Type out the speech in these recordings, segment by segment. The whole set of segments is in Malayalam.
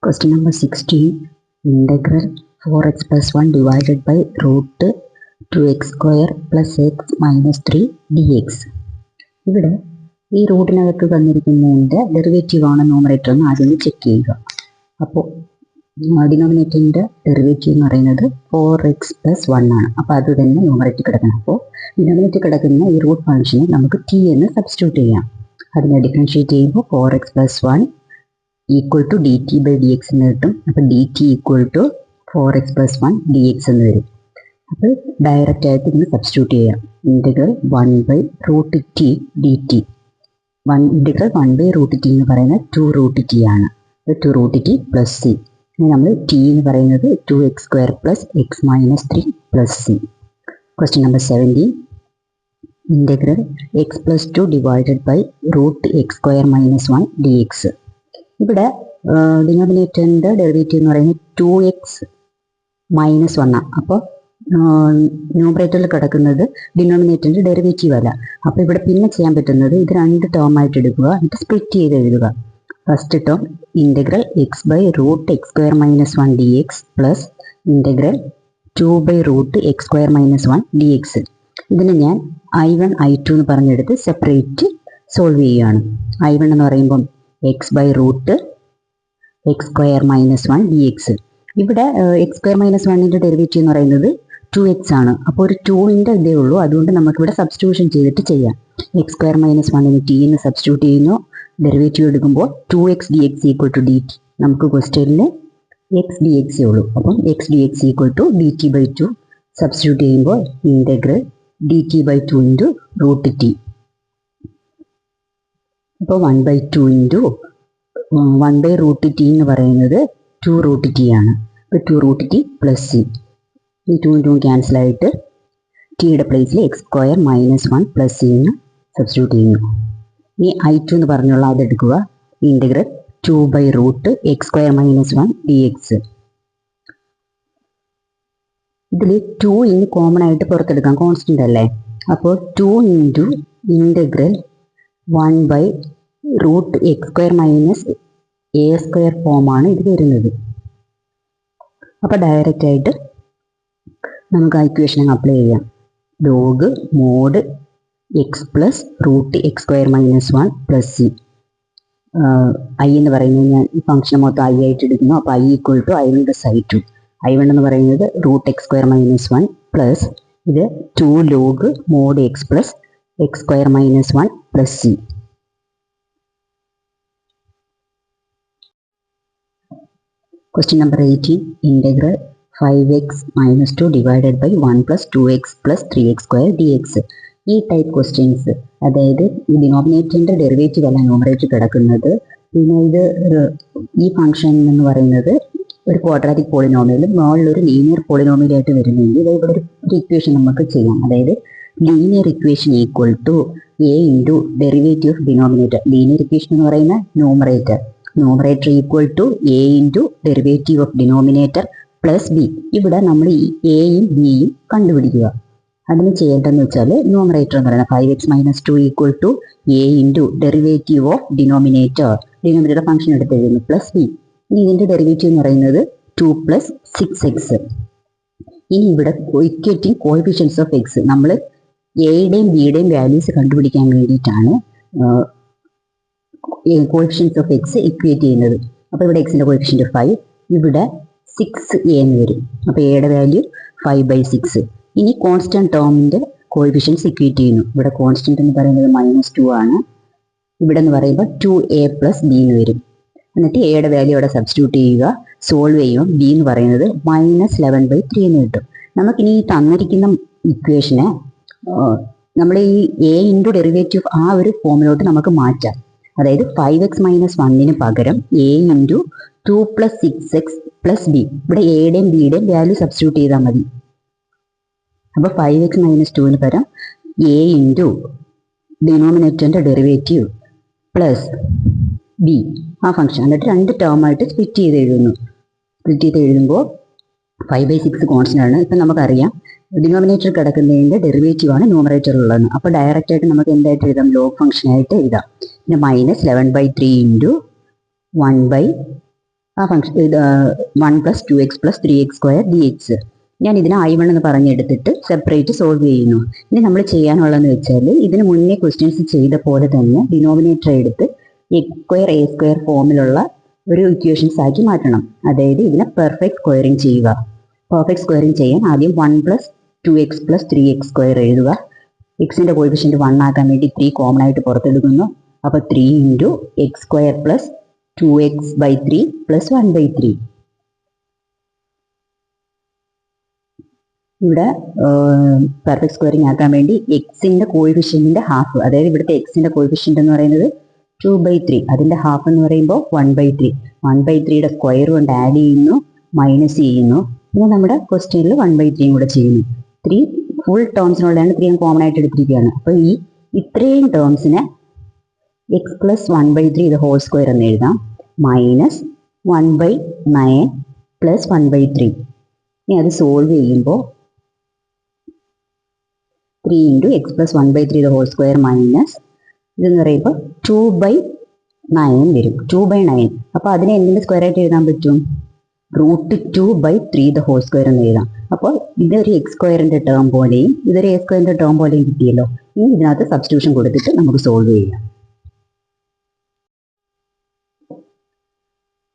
Question number 16. Integral 4x plus 1 divided by root 2x square plus x minus 3 dx. ഇവിടെ ഈ റൂട്ടിനകത്ത് തന്നിരിക്കുന്നതിൻ്റെ ഡെറിവേറ്റീവ് ആണ് ന്യൂമറേറ്റർ എന്ന് ആദ്യം ചെക്ക് ചെയ്യുക. അപ്പോൾ ഡിനോമിനേറ്ററിൻ്റെ ഡെറിവേറ്റീവ് എന്ന് പറയുന്നത് 4x plus 1 ആണ്. അപ്പോൾ അത് തന്നെ ന്യൂമറേറ്റർ കിടക്കണം. അപ്പോൾ ഡിനോമിനേറ്റർ കിടക്കുന്ന ഈ റൂട്ട് ഫംഗ്ഷനെ നമുക്ക് t എന്ന് സബ്സ്റ്റിറ്റ്യൂട്ട് ചെയ്യാം. അതിനെ ഡിഫറൻഷിയേറ്റ് ചെയ്യുമ്പോൾ 4x plus 1 equal to D T by d x എന്ന് കിട്ടും. അപ്പോൾ d t equal to 4x plus 1 D x എന്ന് വരും. അപ്പോൾ ഡയറക്റ്റ് ആയിട്ട് ഇതിന് സബ്സ്റ്റിറ്റ്യൂട്ട് ചെയ്യാം. Integral 1 by root t d t. Integral 1 by root t എന്ന് പറയുന്നത് 2 റൂട്ട് ടി ആണ്. 2 റൂട്ട് ടി പ്ലസ് സി. നമ്മൾ ടി എന്ന് പറയുന്നത് 2x square plus x minus 3 plus c. Question number 17. Integral X plus 2 divided by root X square minus 1 D x. ഇവിടെ ഡിനോമിനേറ്ററിൻ്റെ ഡെറിവേറ്റീവ് എന്ന് പറയുന്നത് 2x മൈനസ് 1 ആണ്. അപ്പോൾ ന്യൂമറേറ്ററിൽ കിടക്കുന്നത് ഡിനോമിനേറ്ററിൻ്റെ ഡെറിവേറ്റീവ് അല്ല. അപ്പോൾ ഇവിടെ പിന്നെ ചെയ്യാൻ പറ്റുന്നത് ഇത് 2 ടേം ആയിട്ട് എടുക്കുക, എന്നിട്ട് സ്പ്ലിറ്റ് ചെയ്ത് എഴുതുക. First term integral x by root X square minus 1 D x plus integral 2 by root X square minus 1 D x. ഇതിന് ഞാൻ I1 I2 എന്ന് പറഞ്ഞെടുത്ത് സെപ്പറേറ്റ് സോൾവ് ചെയ്യുകയാണ്. I1 എന്ന് പറയുമ്പം x by root X square minus 1 D x. ഇവിടെ എക്സ് സ്ക്വയർ മൈനസ് 1ൻ്റെ ഡെറിവേറ്റീവ് എന്ന് പറയുന്നത് 2x ആണ്. അപ്പോൾ ഒരു 2ൻ്റെ ഇതേ ഉള്ളൂ. അതുകൊണ്ട് നമുക്കിവിടെ സബ്സ്റ്റിറ്റ്യൂഷൻ ചെയ്തിട്ട് ചെയ്യാം. എക്സ് സ്ക്വയർ മൈനസ് 1ന് ടി എന്ന് സബ്സ്റ്റിറ്റ്യൂട്ട് ചെയ്യുന്നു. ഡെറിവേറ്റീവ് എടുക്കുമ്പോൾ 2x D X equal to D T. നമുക്ക് ക്വസ്റ്റ്യനിൽ എക്സ് ഡി എക്സേ ഉള്ളൂ. അപ്പം X D X equal to D T by 2 substitute ചെയ്യുമ്പോൾ integral D T by 2 into root T. അപ്പോൾ 1/2 ഇൻറ്റു 1 ബൈ റൂട്ട് ടി എന്ന് പറയുന്നത് 2 റൂട്ട് ടി ആണ്. ഇപ്പോൾ 2 റൂട്ട് ടി പ്ലസ് സി. ഈ 2 ക്യാൻസലായിട്ട് ടിയുടെ പ്ലേസിൽ X square minus 1 plus C എന്ന് സബ്സ്റ്റിറ്റ്യൂട്ട് ചെയ്യുന്നു. ഈ I2 എന്ന് പറഞ്ഞുള്ള അതെടുക്കുക. Integral 2 by root X square minus 1 D X. ഇതിൽ 2 ഇനി കോമൺ ആയിട്ട് പുറത്തെടുക്കാം, കോൺസ്റ്റൻ്റ് അല്ലേ. അപ്പോൾ 2 into integral 1 by root X square minus A square ഫോമാണ് ഇത് വരുന്നത്. അപ്പോൾ ഡയറക്റ്റ് ആയിട്ട് നമുക്ക് ആ ഇക്വേഷൻ അപ്ലൈ ചെയ്യാം. Log mod X plus root X square minus 1 plus C. I എന്ന് പറയുന്നത് ഞാൻ ഈ ഫംഗ്ഷൻ മൊത്തം ഐ ആയിട്ട് എടുക്കുന്നു. അപ്പോൾ I equal to I1 plus I2. I1 എന്ന് പറയുന്നത് root X square minus 1 plus ഇത് 2 log mod X plus x square minus 1 plus c. Question number 18. Integral 5x minus 2 divided by 1 plus 2x plus 3x square dx. ഈ ടൈപ്പ് ക്വസ്റ്റ്യൻസ്, അതായത് ഈ ഡിനോമിനേറ്ററിൻ്റെ ഡെറിവേറ്റീവ് അല്ല ന്യൂമറേറ്റർ കിടക്കുന്നത്. പിന്നെ ഇത് ഈ ഫംഗ്ഷൻ എന്ന് പറയുന്നത് ഒരു ക്വാഡ്രാറ്റിക് പോളിനോമിയലും മുകളിലൊരു ലീനിയർ പോളിനോമിയലായിട്ട് വരുന്നെങ്കിൽ ഇവിടെ ഒരു ഇക്വേഷൻ നമുക്ക് ചെയ്യാം. അതായത് linear equation equal to a into derivative of denominator. Linear equation എന്ന് പറയുന്ന numerator equal to a into derivative of denominator plus b. ഇവിടെ നമ്മൾ ഈ എയും ബിയും കണ്ടുപിടിക്കുക. അതിന് ചെയ്യേണ്ടതെന്ന് വെച്ചാൽ ന്യൂമറേറ്റർ എന്ന് പറയുന്നത് 5x minus 2 equal to a into derivative of denominator function എടുത്ത് എഴുതുന്നു പ്ലസ് ബി. ഇനി ഇതിൻ്റെ ഡെറിവേറ്റീവ് എന്ന് പറയുന്നത് 2 പ്ലസ് 6x. ഇനി ഇവിടെ ഇക്വേറ്റിംഗ് കോഎഫിഷ്യൻസ് ഓഫ് എക്സ്. നമ്മൾ എയുടെയും ബിയുടെയും വാല്യൂസ് കണ്ടുപിടിക്കാൻ വേണ്ടിയിട്ടാണ് കോഎഫിഷ്യൻസ് ഓഫ് എക്സ് ഇക്വേറ്റ് ചെയ്യുന്നത്. അപ്പോൾ ഇവിടെ എക്സിൻ്റെ കോഎഫിഷ്യൻ്റ് 5, ഇവിടെ 6a എന്ന് വരും. അപ്പോൾ എയുടെ വാല്യൂ 5/6. ഇനി കോൺസ്റ്റൻറ്റ് ടേമിൻ്റെ കോഎഫിഷ്യൻസ് ഇക്വേറ്റ് ചെയ്യുന്നു. ഇവിടെ കോൺസ്റ്റൻറ്റ് എന്ന് പറയുന്നത് -2 ആണ്. ഇവിടെ എന്ന് പറയുമ്പോൾ 2a പ്ലസ് ബി എന്ന് വരും. എന്നിട്ട് എയുടെ വാല്യൂ അവിടെ സബ്സ്റ്റിറ്റ്യൂട്ട് ചെയ്യുക. സോൾവ് ചെയ്യുമ്പോൾ ബി എന്ന് പറയുന്നത് -11/3 എന്ന് കിട്ടും. നമുക്കിനി ഈ തന്നിരിക്കുന്ന ഇക്വേഷനെ നമ്മൾ ഈ എ ഇൻറ്റു ഡെറിവേറ്റീവ് ആ ഒരു ഫോമിലോട്ട് നമുക്ക് മാറ്റാം. അതായത് 5x മൈനസ് 1ന് പകരം A into 2 plus 6x plus b. ഇവിടെ എയുടെയും ബിയുടെയും വാല്യൂ സബ്സ്റ്റിറ്റ്യൂട്ട് ചെയ്താൽ മതി. അപ്പോൾ 5x മൈനസ് 2ന് പകരം എ ഇൻറ്റു ഡിനോമിനേറ്ററിൻ്റെ ഡെറിവേറ്റീവ് പ്ലസ് ബി ആ ഫംഗ്ഷൻ. എന്നിട്ട് 2 ടേം ആയിട്ട് സ്പ്ലിറ്റ് ചെയ്ത് എഴുതുമ്പോൾ 5/6 കോൺസ്റ്റൻ്റ് ആണ്. ഇപ്പം നമുക്കറിയാം ഡിനോമിനേറ്റർ കിടക്കുന്നതിൻ്റെ ഡെറിവേറ്റീവ് ആണ് ന്യൂമറേറ്ററിലുള്ളത്. അപ്പോൾ ഡയറക്റ്റ് ആയിട്ട് നമുക്ക് എന്തായിട്ട് എഴുതാം? ലോഗ് ഫംഗ്ഷൻ ആയിട്ട് എഴുതാം. പിന്നെ -11/3 ഇൻറ്റു 1/ ആ ഫംഗ്ഷൻ ഇത് 1 + 2x + 3x² dx. ഞാൻ ഇതിനെ I1 എന്ന് പറഞ്ഞെടുത്തിട്ട് സെപ്പറേറ്റ് സോൾവ് ചെയ്യുന്നു. ഇനി നമ്മൾ ചെയ്യാനുള്ളതെന്ന് വെച്ചാൽ ഇതിന് മുന്നേ ക്വസ്റ്റ്യൻസ് ചെയ്ത പോലെ തന്നെ ഡിനോമിനേറ്റർ എടുത്ത് x² a² ഫോമിലുള്ള ഒരു ഇക്വേഷൻസ് ആക്കി മാറ്റണം. അതായത് ഇതിനെ പെർഫെക്റ്റ് സ്ക്വയറിങ് ചെയ്യുക. പെർഫെക്റ്റ് സ്ക്വയറിങ് ചെയ്യാൻ ആദ്യം 1 + 2x + 3x² എഴുതുക. എക്സിന്റെ കോയിഫിഷ്യന്റ് 1 ആക്കാൻ വേണ്ടി 3 കോമൺ ആയിട്ട് പുറത്തെടുക്കുന്നു. അപ്പോൾ 3 × x² + 2x/3 + 1/3. ഇവിടെ പെർഫെക്റ്റ് സ്ക്വയറിങ് ആക്കാൻ വേണ്ടി എക്സിന്റെ കോയിഫിഷ്യന്റിന്റെ ഹാഫ്, അതായത് ഇവിടുത്തെ എക്സിന്റെ കോയിഫിഷ്യന്റ് എന്ന് പറയുന്നത് 2/3, അതിന്റെ ഹാഫ് എന്ന് പറയുമ്പോൾ 1/3. 1/3യുടെ സ്ക്വയർ കൊണ്ട് ആഡ് ചെയ്യുന്നു, മൈനസ് ചെയ്യുന്നു. പിന്നെ നമ്മുടെ ക്വസ്റ്റ്യനിൽ 1/3 കൂടെ ചെയ്യുന്നു. 3 ഫുൾ ടേംസിനുള്ളതാണ്, 3 കോമൺ ആയിട്ട് എടുത്തിരിക്കുകയാണ്. അപ്പോൾ ഇത്രയും ടേംസിനെ x + 1/3 ഹോൾ സ്ക്വയർ എന്ന് എഴുതാം, മൈനസ് 1/9 + 1/3. ഇനി അത് സോൾവ് ചെയ്യുമ്പോൾ 3 × x + 1/3 ഹോൾ സ്ക്വയർ മൈനസ് ഇതെന്ന് പറയുമ്പോൾ 2/9 വരും. 2/9. അപ്പോൾ അതിനെ എന്തിൻ്റെ സ്ക്വയർ ആയിട്ട് എഴുതാൻ പറ്റും? √2/3 ഹോൾ സ്ക്വയർ എന്ന് എഴുതാം. അപ്പോൾ ഇതൊരു x² ടേം പോലെയും ഇതൊരു a² ടേം പോലെയും കിട്ടിയല്ലോ. ഇനി ഇതിനകത്ത് സബ്സ്റ്റിറ്റ്യൂഷൻ കൊടുത്തിട്ട് നമുക്ക് സോൾവ് ചെയ്യാം.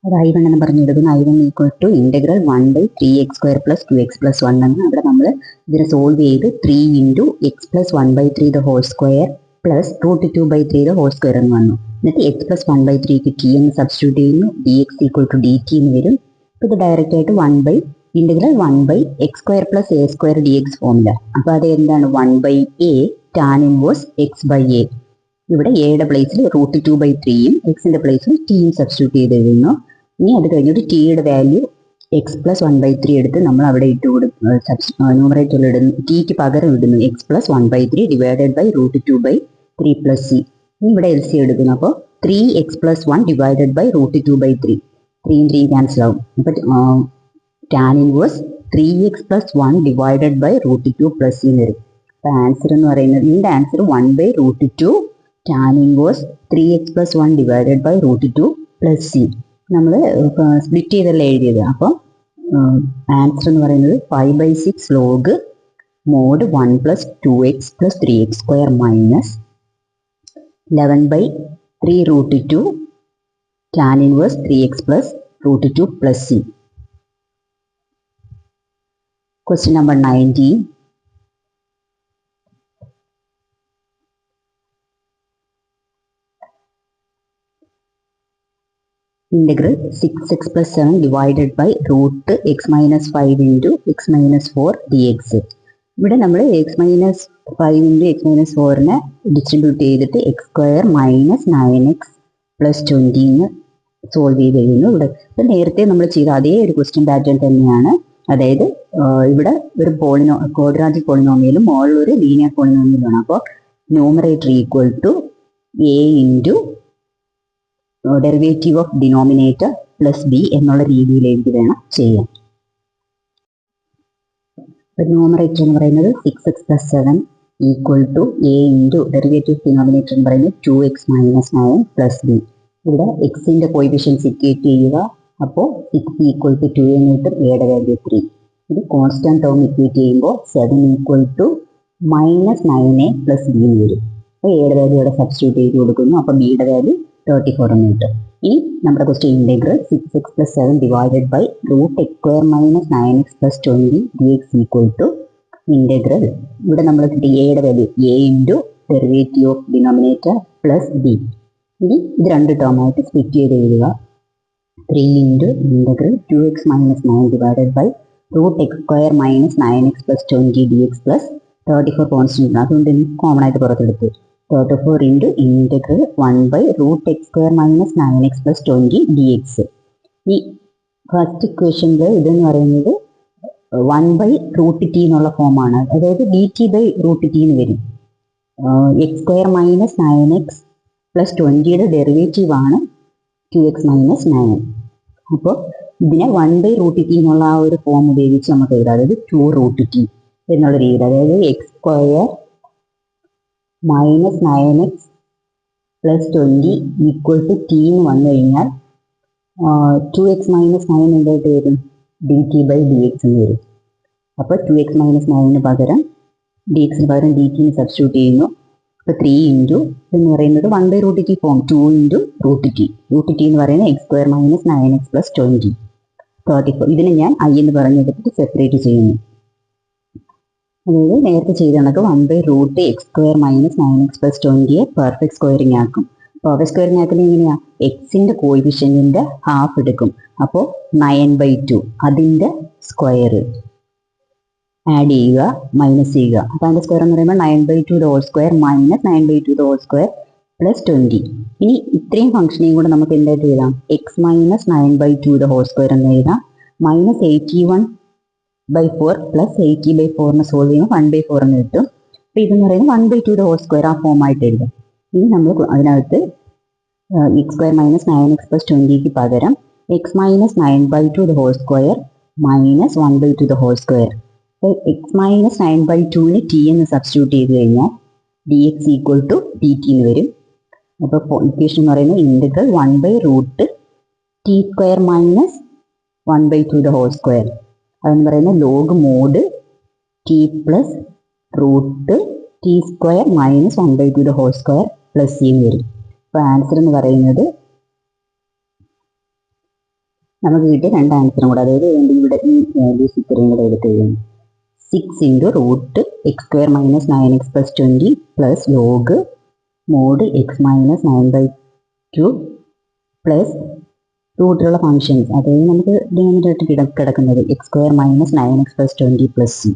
അത് I1 എന്ന് പറഞ്ഞെടുക്കുന്നു. I1 = ഇന്റഗ്രൽ 1/3x² + 2x + 1 എന്ന്. അവിടെ നമ്മൾ ഇതിനെ സോൾവ് ചെയ്ത് 3 × x + 1/3 whole square plus √2/3 whole square എന്ന് വന്നു. എന്നിട്ട് x + 1/3ക്ക് t എന്ന് സബ്സ്റ്റിറ്റ്യൂട്ട് ചെയ്യുന്നു. dx = dt എന്ന് വരും. അപ്പോൾ ഇത് ഡയറക്റ്റ് ആയിട്ട് ഇന്റഗ്രൽ 1/x² + a² dx ഫോമില. അപ്പോൾ അത് എന്താണ്? 1/a tan inverse x/a. ഇവിടെ എയുടെ പ്ലേസിൽ √2/3യും എക്സിന്റെ പ്ലേസിൽ ടിയും സബ്സ്റ്റിറ്റ്യൂട്ട് ചെയ്ത് എഴുതുന്നു. ഇനി അത് കഴിഞ്ഞിട്ട് ടിയുടെ വാല്യൂ x + 1/3 എടുത്ത് നമ്മൾ അവിടെ ഇട്ട് കൊടുക്കും, ന്യൂമറേറ്ററിൽ ഇടുന്നു. ടിക്ക് പകരം ഇടുന്നു x + 1/3 ഡിവൈഡഡ് ബൈ √2/3 + c. ഇനി ഇവിടെ LC എടുക്കുന്നു. അപ്പോൾ 3x + 1 ഡിവൈഡഡ് ബൈ √2/3. 3 3 ക്യാൻസൽ ആവും. അപ്പോൾ tan inverse 3x + 1 divided by √2 + c എന്ന് വരും. അപ്പോൾ ആൻസർ എന്ന് പറയുന്നത് ഇതിൻ്റെ answer 1/√2 tan inverse 3x + 1 divided by √2 + c. നമ്മൾ സ്പ്ലിറ്റ് ചെയ്തല്ലേ എഴുതിയത്. അപ്പോൾ ആൻസർ എന്ന് പറയുന്നത് 5/6 log mod 1 + 2x + 3x² minus 11/3 √2 tan inverse 3x + √2 + c. Question number 19. Integral 6x + 7 divided by √x - 5 × x - 4 dx. ഇവിടെ നമ്മൾ x - 5 × x - 4നെ ഡിസ്ട്രിബ്യൂട്ട് ചെയ്തിട്ട് x² - 9x + 20 എന്ന് സോൾവ് ചെയ്ത് കഴിയുന്നു. ഇവിടെ ഇപ്പം നേരത്തെ നമ്മൾ ചെയ്ത അതേ ഒരു ക്വസ്റ്റ്യൻ പാറ്റേൺ തന്നെയാണ്. അതായത് ഇവിടെ ഒരു ക്വാഡ്രാറ്റിക് പോളിനോമിയലും മുകളിൽ ഒരു ലീനിയർ പോളിനോമിയലുമാണ്. അപ്പോൾ numerator = a × derivative of denominator + b എന്നുള്ള രീതിയിൽ എഴുതി വേണം ചെയ്യാൻ. ന്യൂമറേറ്റർ എന്ന് പറയുന്നത് 6x + 7 = a × derivative of denominator എന്ന് പറയുന്നത് 2x - 9 + b. ഇവിടെ എക്സിന്റെ കോയിഫിഷ്യൻസ് ഇക്വേറ്റ് ചെയ്യുക. അപ്പോൾ 6 = 2 എന്ന് കിട്ടും, എയുടെ വാല്യൂ 3. ഇത് കോൺസ്റ്റന്റ് ടേം ഇക്വേറ്റ് ചെയ്യുമ്പോൾ 7 = -9a + b എന്ന് വരും. അപ്പോൾ എയുടെ വാല്യൂ ഇവിടെ സബ്സ്റ്റിറ്റ്യൂട്ട് ചെയ്ത് കൊടുക്കുന്നു. അപ്പോൾ ബിയുടെ വാല്യൂ 34 എന്ന് കിട്ടും. ഇനി നമ്മുടെ question integral 6x + 7 divided by √x² - 9x + 20 dx integral ഇവിടെ നമ്മൾ കിട്ടി എയുടെ value a × derivative of denominator + b. ഇനി ഇത് രണ്ട് ടേം ആയിട്ട് സ്പ്ലിറ്റ് ചെയ്ത് എഴുതുക. 3 × integral 2x - 9 divided by √x² - 9x + 20 dx + 34 constant. അതുകൊണ്ട് കോമൺ ആയിട്ട് പുറത്തെടുത്തു. 34 × ഇന്റഗ്രൽ 1/√x² - 9x + 20 dx. ഈ ഫസ്റ്റ് ഇക്വേഷനിൽ ഇതെന്ന് പറയുന്നത് 1/√t എന്നുള്ള ഫോമാണ്. അതായത് dt/√t എന്ന് വരും. x² - 9x + 20യുടെ ഡെറിവേറ്റീവ് ആണ് 2x - 9. അപ്പോൾ ഇതിനെ 1/√t എന്നുള്ള ആ ഒരു ഫോം ഉപയോഗിച്ച് നമുക്ക് എഴുതാം. അതായത് 2√t എന്നുള്ള രീതിയിൽ, അതായത് x² - 9x + 20 = t എന്ന് വന്നു കഴിഞ്ഞാൽ 2x മൈനസ് 9 എന്തായിട്ട് വരും? D T by d x എന്ന് വരും. അപ്പോൾ 2x മൈനസ് 9 പകരം ഡി എക്സിന് പകരം ഡി ടിന് സബ്സ്റ്റിറ്റ്യൂട്ട് ചെയ്യുന്നു. അപ്പോൾ 3 ഇൻറ്റു എന്ന് പറയുന്നത് 1/√t form 2 into √t. √t എന്ന് പറയുന്നത് x² മൈനസ് 9x പ്ലസ് 20 34. ഇതിനെ ഞാൻ i എന്ന് പറഞ്ഞെടുത്തിട്ട് സെപ്പറേറ്റ് ചെയ്യുന്നു. അതായത് നേരത്തെ ചെയ്ത കണക്ക് 1/√x² minus 9x plus 20 perfect squaring ആക്കും. പെർഫെക്റ്റ് സ്ക്വയറിങ് ആക്കുന്നത് എങ്ങനെയാ? എക്സിൻ്റെ കോയിഫിഷ്യൻറ്റിൻ്റെ ഹാഫ് എടുക്കും. അപ്പോൾ 9/2 അതിൻ്റെ സ്ക്വയർ ആഡ് ചെയ്യുക, മൈനസ് ചെയ്യുക. അപ്പോൾ അതിൻ്റെ സ്ക്വയർ എന്ന് പറയുമ്പോൾ 9/2 the whole square minus 9/2 the whole square plus 20. ഇനി ഇത്രയും ഫംഗ്ഷനെയും കൂടെ നമുക്ക് എന്തായിട്ട് എഴുതാം? X minus 9/2 the whole square എന്ന് എഴുതാം. മൈനസ് 81/4 പ്ലസ് 80/4 സോൾവ് ചെയ്യുമ്പോൾ 1/4 എന്ന് കിട്ടും. അപ്പോൾ ഇതെന്ന് പറയുന്നത് 1/2 ദ ഹോൾ സ്ക്വയർ ആ ഫോമായിട്ട് എഴുതാം. ഇനി നമ്മൾ അതിനകത്ത് x² മൈനസ് 9x പ്ലസ് 20ക്ക് പകരം x minus 9/2 the whole square minus 1/2 the whole square. അപ്പോൾ എക്സ് മൈനസ് 9/2ന് ടി എന്ന് സബ്സ്റ്റിറ്റ്യൂട്ട് ചെയ്ത് കഴിഞ്ഞാൽ d X equal to D t എന്ന് വരും. അപ്പോൾ ഇക്വേഷൻ എന്ന് പറയുന്നത് integral 1/√t² minus 1/2 the whole square. അതെന്ന് പറയുന്നത് log mod t plus √t² minus 1/2 the whole square plus C എന്ന് വരും. അപ്പോൾ ആൻസർ എന്ന് പറയുന്നത് നമുക്ക് കിട്ടിയ രണ്ട് ആൻസറും കൂടെ, അതായത് ഇവിടെ ഈ വാല്യൂസ് ഇത്രയും കൂടെ എടുത്ത് കഴിയുന്നു. 6 into √x² minus 9x plus 20 plus log mod X minus 9/2 plus റൂട്ടിലുള്ള ഫംഗ്ഷൻസ്, അതായത് നമുക്ക് ഡിനോമിനേറ്റർ കിടക്കുന്നത് x² minus 9x plus 20 plus C.